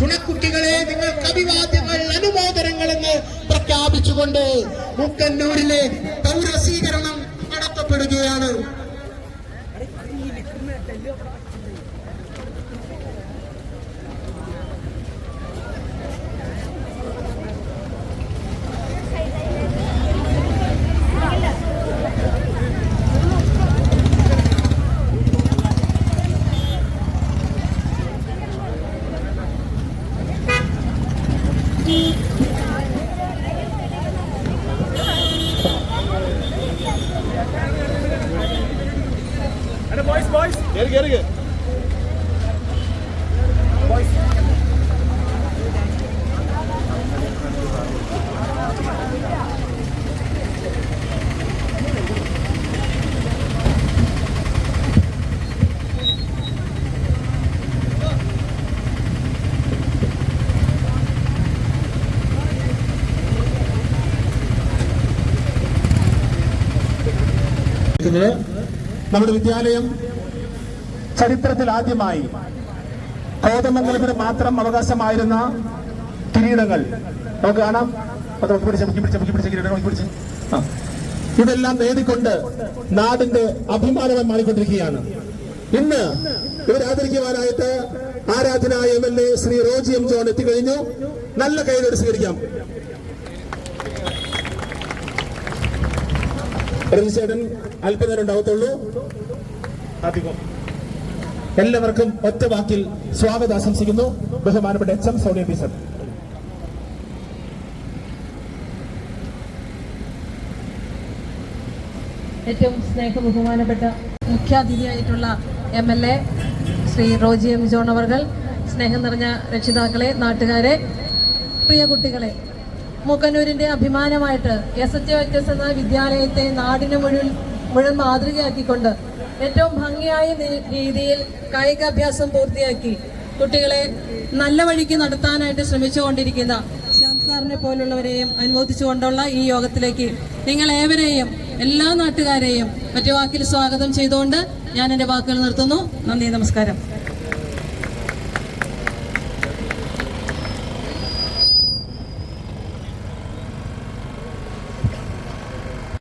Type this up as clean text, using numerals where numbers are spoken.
ചുണക്കുട്ടികളെ നിങ്ങൾക്ക് അഭിവാദ്യങ്ങൾ അനുമോദനങ്ങളെന്ന് പ്രഖ്യാപിച്ചുകൊണ്ട് മുക്കന്നൂരിലെ പൗരസ്വീകരണം നടത്തപ്പെടുകയാണ്. Boys, get it. Boys. നമ്മുടെ വിദ്യാലയം ചരിത്രത്തിൽ ആദ്യമായി കോതമംഗലത്തിന് മാത്രം അവകാശമായിരുന്ന കിരീടങ്ങൾ നമുക്ക് കാണാം. ഇതെല്ലാം നേടിക്കൊണ്ട് നാടിന്റെ അഭിമാനമായി മാറിക്കൊണ്ടിരിക്കുകയാണ്. ഇന്ന് ഇവർ ആദരിക്കുവാനായിട്ട് ആരാധനായ MLA Shri Roji M John എത്തിക്കഴിഞ്ഞു. നല്ല കൈയോടെ സ്വീകരിക്കാം. ചേട്ടൻ അല്പനേരം ഉണ്ടാവത്തുള്ളൂ. അധികം എല്ലാവർക്കും ഒറ്റ വാക്കിൽ സ്വാഗതം ആശംസിക്കുന്നു. ബഹുമാനപ്പെട്ട HM സോണി ടീച്ചർ. ഏറ്റവും സ്നേഹബഹുമാനപ്പെട്ട മുഖ്യാതിഥിയായിട്ടുള്ള MLA Shri Roji M John അവർകൾ, സ്നേഹം നിറഞ്ഞ രക്ഷിതാക്കളെ, നാട്ടുകാരെ, പ്രിയ കുട്ടികളെ, മൂക്കന്നൂരിൻ്റെ അഭിമാനമായിട്ട് SHOHS എന്ന വിദ്യാലയത്തെ നാടിന് മുഴുവൻ മാതൃകയാക്കിക്കൊണ്ട് ഏറ്റവും ഭംഗിയായ രീതിയിൽ കായികാഭ്യാസം പൂർത്തിയാക്കി കുട്ടികളെ നല്ല വഴിക്ക് നടത്താനായിട്ട് ശ്രമിച്ചുകൊണ്ടിരിക്കുന്ന ശ്യാം സാറിനെ പോലുള്ളവരെയും അനുമോദിച്ചുകൊണ്ടുള്ള ഈ യോഗത്തിലേക്ക് നിങ്ങളേവരെയും എല്ലാ നാട്ടുകാരെയും മറ്റു വാക്കിൽ സ്വാഗതം ചെയ്തുകൊണ്ട് ഞാൻ എൻ്റെ വാക്കുകൾ നിർത്തുന്നു. നന്ദി, നമസ്കാരം.